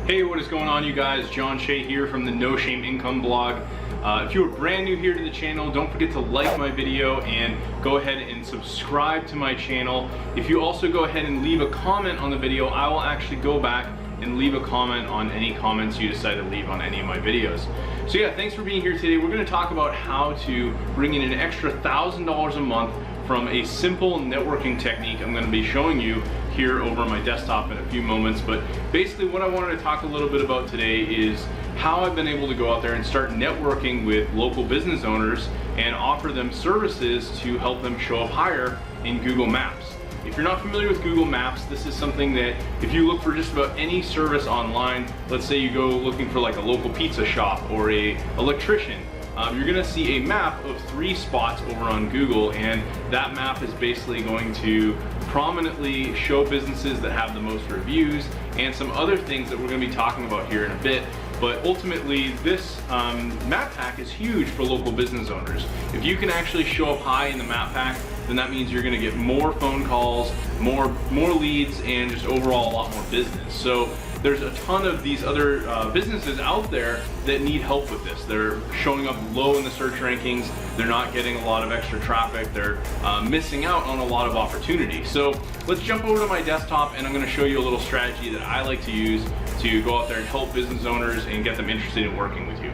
Hey, what is going on, you guys? John Shea here from the No Shame Income blog. If you are brand new here to the channel, don't forget to like my video and go ahead and subscribe to my channel. If you also go ahead and leave a comment on the video, I will actually go back and leave a comment on any comments you decide to leave on any of my videos. So yeah, thanks for being here today. We're going to talk about how to bring in an extra $1,000 a month from a simple networking technique I'm going to be showing you here over on my desktop in a few moments. But basically what I wanted to talk a little bit about today is how I've been able to go out there and start networking with local business owners and offer them services to help them show up higher in Google Maps. If you're not familiar with Google Maps, this is something that if you look for just about any service online, let's say you go looking for like a local pizza shop or a electrician, you're gonna see a map of 3 spots over on Google, and that map is basically going to prominently show businesses that have the most reviews and some other things that we're gonna be talking about here in a bit. But ultimately, this map pack is huge for local business owners. If you can actually show up high in the map pack, then that means you're gonna get more phone calls, more leads, and just overall a lot more business. So there's a ton of these other businesses out there that need help with this. They're showing up low in the search rankings, they're not getting a lot of extra traffic, they're missing out on a lot of opportunity. So let's jump over to my desktop and I'm gonna show you a little strategy that I like to use to go out there and help business owners and get them interested in working with you.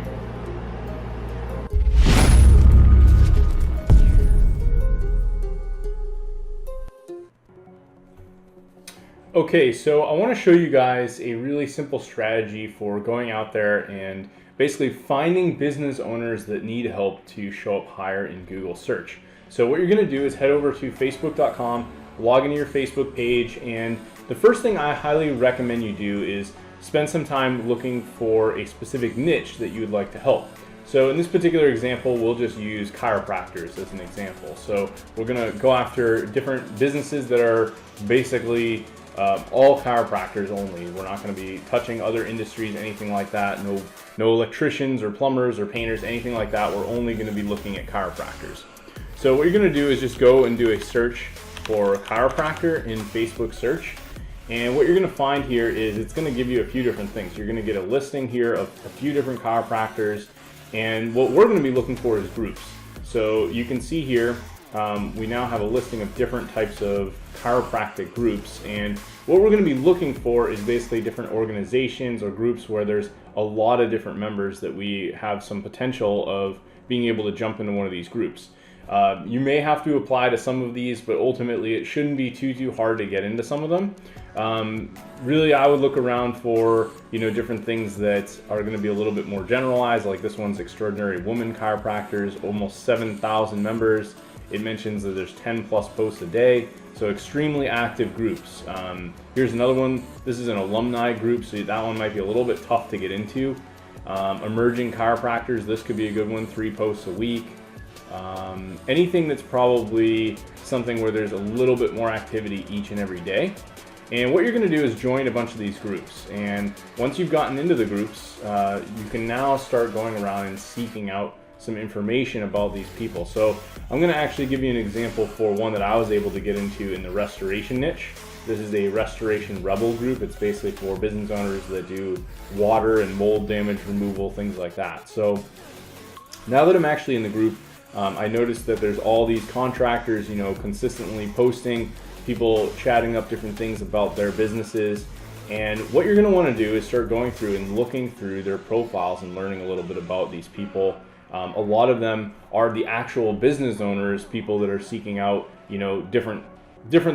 Okay, so I want to show you guys a really simple strategy for going out there and basically finding business owners that need help to show up higher in Google search. So what you're going to do is head over to facebook.com, log into your Facebook page, and the first thing I highly recommend you do is spend some time looking for a specific niche that you would like to help. So in this particular example, we'll just use chiropractors as an example. So we're going to go after different businesses that are basically all chiropractors only. We're not going to be touching other industries, anything like that. No electricians or plumbers or painters, anything like that. We're only going to be looking at chiropractors. So what you're going to do is just go and do a search for chiropractor in Facebook search. And what you're going to find here is it's going to give you a few different things. You're going to get a listing here of a few different chiropractors. And what we're going to be looking for is groups. So you can see here, we now have a listing of different types of chiropractic groups, and what we're going to be looking for is basically different organizations or groups where there's a lot of different members that we have some potential of being able to jump into one of these groups. You may have to apply to some of these, but ultimately it shouldn't be too hard to get into some of them. Really, I would look around for different things that are going to be a little bit more generalized, like this one's Extraordinary Woman Chiropractors, almost 7,000 members. It mentions that there's 10 plus posts a day, so extremely active groups. Here's another one. This is an alumni group, so that one might be a little bit tough to get into. Emerging chiropractors, this could be a good one, 3 posts a week. Anything that's probably something where there's a little bit more activity each and every day. And what you're going to do is join a bunch of these groups, and once you've gotten into the groups, you can now start going around and seeking out some information about these people. So I'm going to actually give you an example for one that I was able to get into in the restoration niche. This is a Restoration Rebel group. It's basically for business owners that do water and mold damage removal, things like that. So now that I'm actually in the group, I noticed that there's all these contractors, consistently posting, people chatting up different things about their businesses. And what you're going to want to do is start going through and looking through their profiles and learning a little bit about these people. A lot of them are the actual business owners, people that are seeking out, different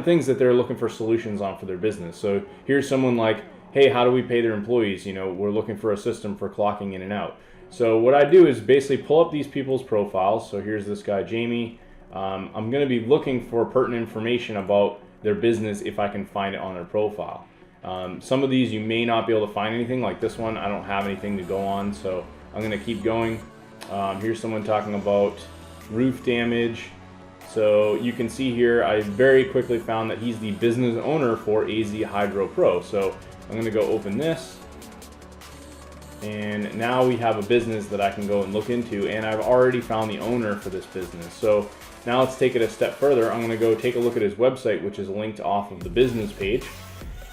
things that they're looking for solutions on for their business. So here's someone like, hey, how do we pay their employees? We're looking for a system for clocking in and out. So what I do is basically pull up these people's profiles. So here's this guy, Jamie. I'm going to be looking for pertinent information about their business if I can find it on their profile. Some of these you may not be able to find anything, like this one. I don't have anything to go on, so I'm going to keep going. Here's someone talking about roof damage. So you can see here, I very quickly found that he's the business owner for AZ Hydro Pro. So I'm going to go open this. And now we have a business that I can go and look into, and I've already found the owner for this business. So now let's take it a step further. I'm going to go take a look at his website, which is linked off of the business page.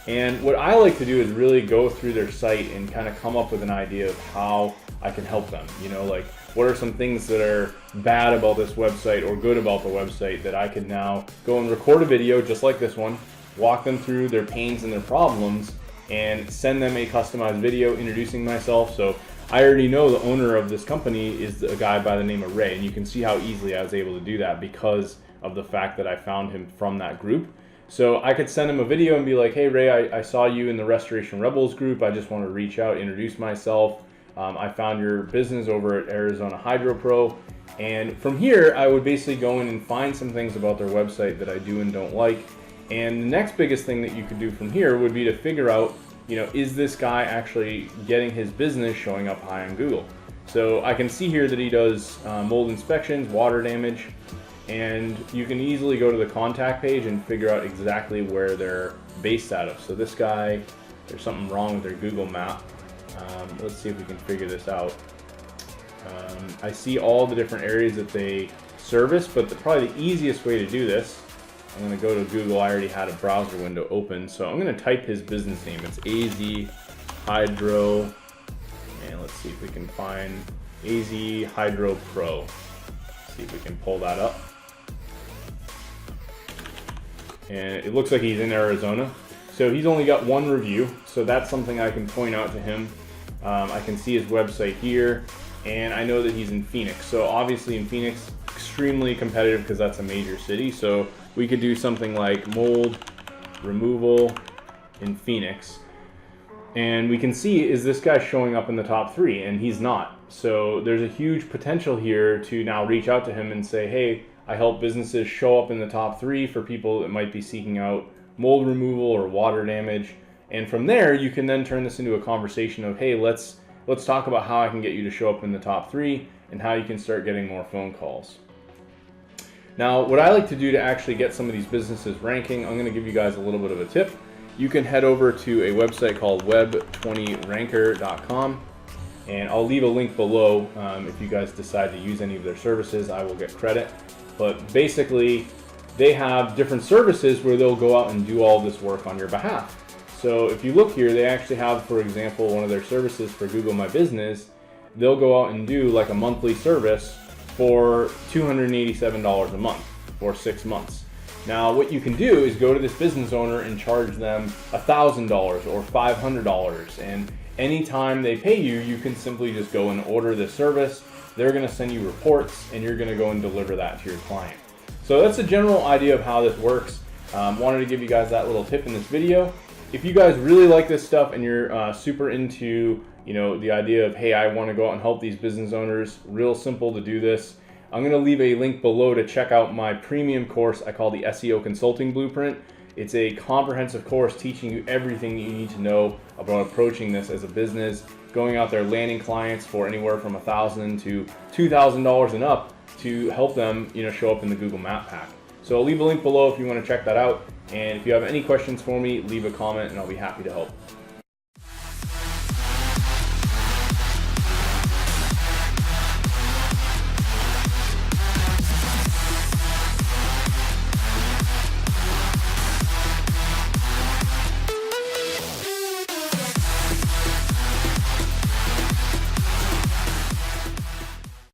And what I like to do is really go through their site and kind of come up with an idea of how I can help them. Like what are some things that are bad about this website or good about the website that I could now go and record a video just like this one, walk them through their pains and their problems, and send them a customized video introducing myself. So I already know the owner of this company is a guy by the name of Ray, and you can see how easily I was able to do that because of the fact that I found him from that group. So I could send him a video and be like, hey Ray, I saw you in the Restoration Rebels group. I just want to reach out, introduce myself. I found your business over at Arizona Hydro Pro. And from here, I would basically go in and find some things about their website that I do and don't like. And the next biggest thing that you could do from here would be to figure out, is this guy actually getting his business showing up high on Google? So I can see here that he does mold inspections, water damage, and you can easily go to the contact page and figure out exactly where they're based out of. So this guy, there's something wrong with their Google map. Let's see if we can figure this out. I see all the different areas that they service, but probably the easiest way to do this, I'm going to go to Google. I already had a browser window open, so I'm going to type his business name. It's AZ Hydro, and let's see if we can find AZ Hydro Pro. See if we can pull that up. And it looks like he's in Arizona. So he's only got one review, so that's something I can point out to him. I can see his website here, and I know that he's in Phoenix. So obviously in Phoenix, extremely competitive because that's a major city. So we could do something like mold removal in Phoenix. And we can see, is this guy showing up in the top 3? And he's not. So there's a huge potential here to now reach out to him and say, hey, I help businesses show up in the top 3 for people that might be seeking out mold removal or water damage. And from there, you can then turn this into a conversation of, hey, let's talk about how I can get you to show up in the top 3 and how you can start getting more phone calls. Now, what I like to do to actually get some of these businesses ranking, I'm going to give you guys a little bit of a tip. You can head over to a website called web20ranker.com, and I'll leave a link below. If you guys decide to use any of their services, I will get credit. But basically, they have different services where they'll go out and do all this work on your behalf. So if you look here, they actually have, for example, one of their services for Google My Business. They'll go out and do like a monthly service for $287 a month for 6 months. Now what you can do is go to this business owner and charge them $1,000 or $500, and anytime they pay you, you can simply just go and order this service. They're going to send you reports, and you're going to go and deliver that to your client. So that's a general idea of how this works. Wanted to give you guys that little tip in this video. If you guys really like this stuff and you're super into the idea of, hey, I want to go out and help these business owners, real simple to do this. I'm going to leave a link below to check out my premium course I call the SEO Consulting Blueprint. It's a comprehensive course teaching you everything you need to know about approaching this as a business, going out there landing clients for anywhere from $1,000 to $2,000 and up to help them show up in the Google Map Pack. So I'll leave a link below if you want to check that out. And if you have any questions for me, leave a comment and I'll be happy to help.